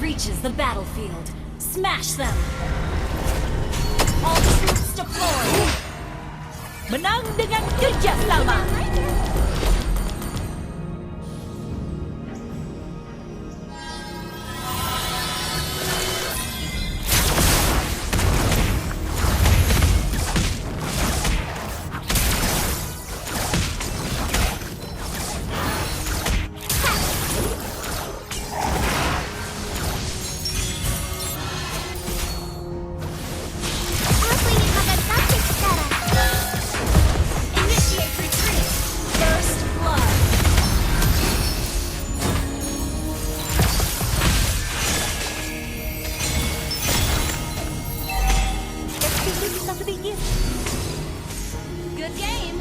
reaches the battlefield, smash them. All troops deployed. Menang dengan kerjasama. Good game.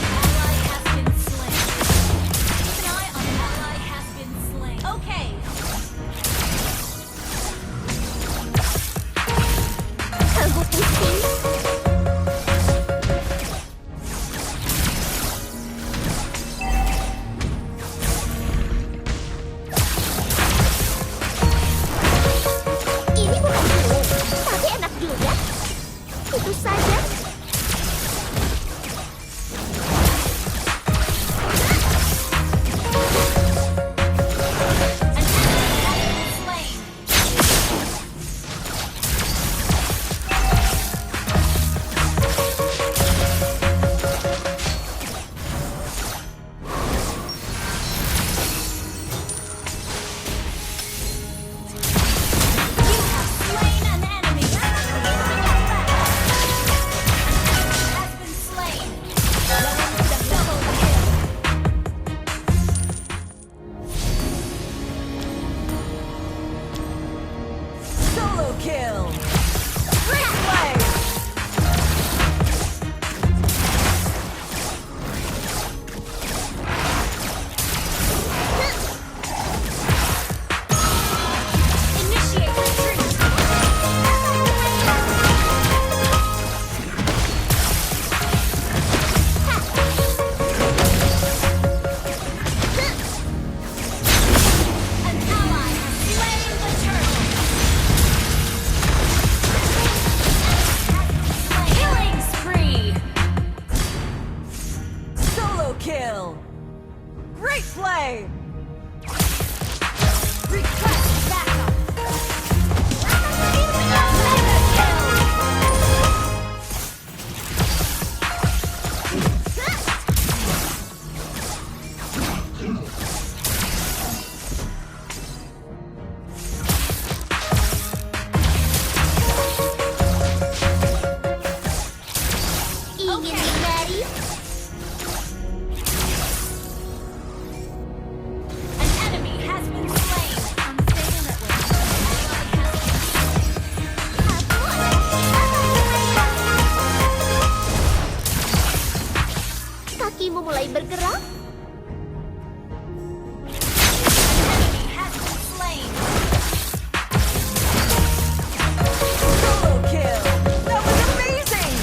Ally has been slain. Keep an eye on an ally has been slain. Okay. Kamu pusing? Ini bukan dulu, tapi enak juga. Itu saja. An enemy has been slain. You have slain an enemy. Has been slain. Lawan sudah double kill. Solo kill. Great play. Initiate retreat. An ally has slain the turtle. Killing spree. Solo kill. Great play. Request backup. Mega kill. Ingin hindari? An enemy has been slain. Unstable network. Aku adalah kakimu mulai bergerak? Enemy has been slain. Solo kill. That was amazing.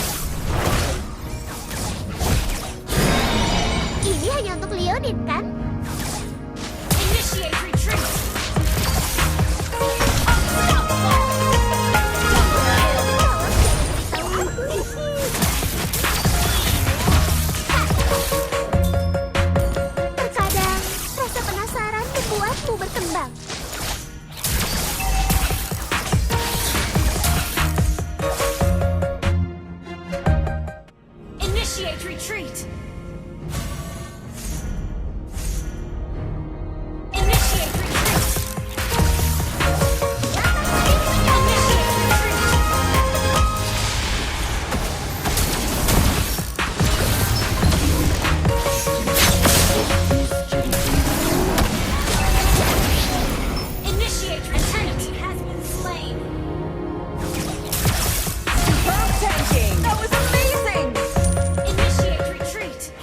Ini hanya untuk Leonid, kan? Initiate retreat. Unstoppable. Double kill. Terkadang, rasa penasaran membuatmu berkembang. Initiate retreat. Initiate retreat. Initiate retreat. Initiate retreat has been slain. Superb tanking. That was amazing. Initiate retreat.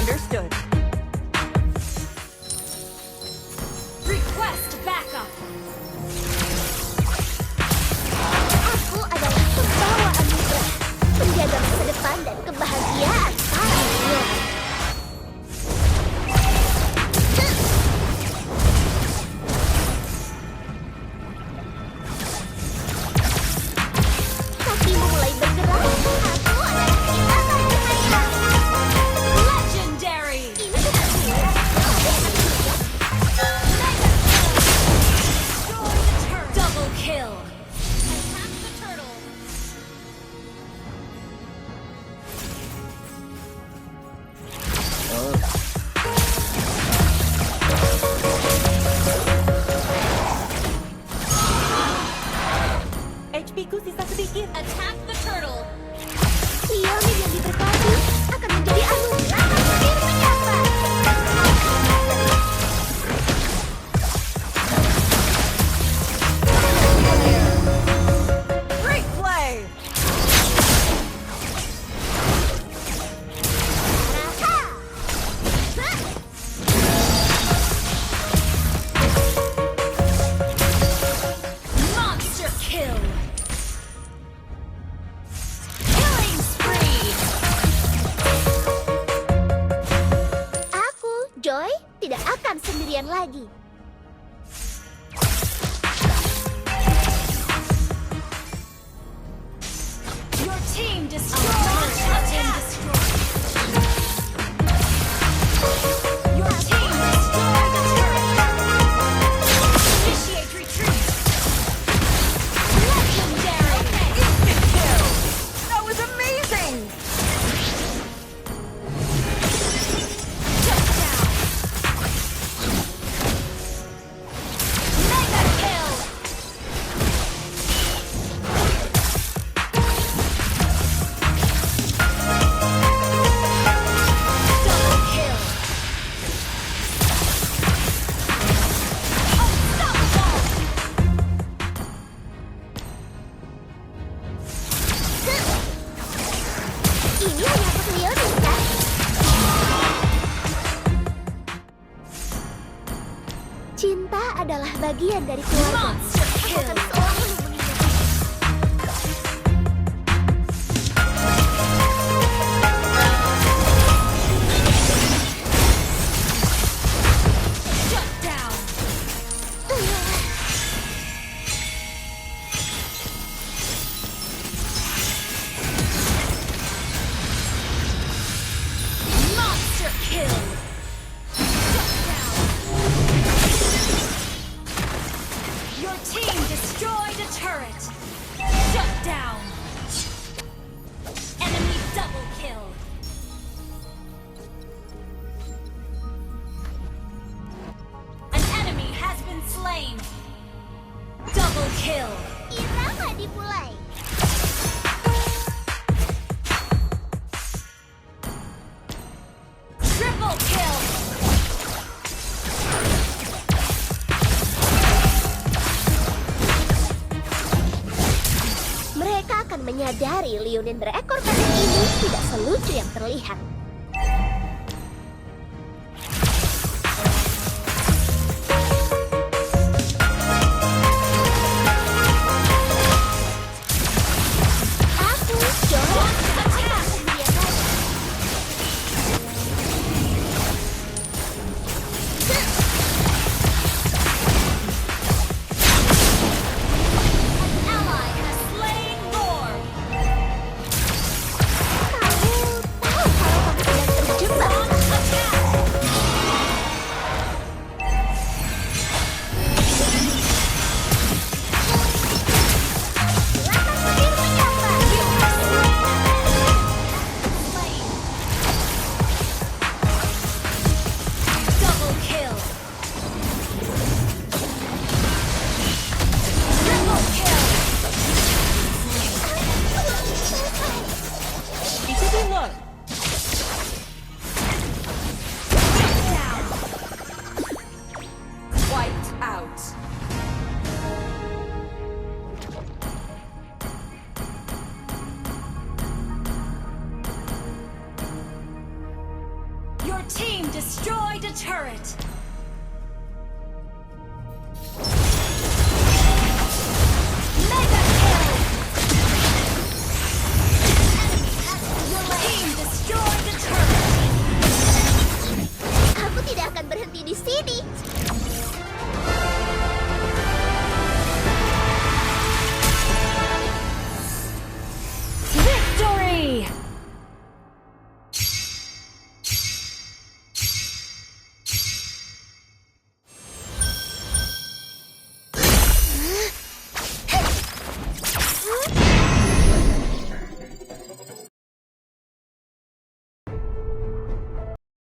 Understood. Request backup. Aku adalah pembawa anugerah, penjaga masa depan dan kebahagiaan para minion. Kakimu mulai bergerak. Aku adalah keimanan cahaya. Legendary. Ini tidak mudah. Tapi enak juga. Double kill. Attack the turtle. HP ku sisa sedikit. Attack the turtle. Leonin yang diberkati akan menjadi anugerah hampir menyapa. Great play. Monster kill. Killing spree. Aku, Joy, tidak akan sendirian lagi. Your team destroyed. Your team destroyed. Your team destroyed the turret. Initiate retreat. Legendary. Instant kill. That was amazing. Shut down. Mega kill. Double kill. Unstoppable. Ini hanya untuk Leonin, kan? Cinta adalah bagian dari keluarga. Monster Aku kill. akan selalu menghubunginya. Shut down. Monster kill. Shut down. Your team destroyed a turret. Shut down. Enemy double kill. An enemy has been slain. Double kill. Irama dimulai. Triple kill. Mereka akan menyadari Leonin berekor kanan ini tidak selucu yang terlihat. Aku, Joy, tidak akan sendirian lagi. Ally has slain Lord. Kamu tahu kalau destroyed a turret.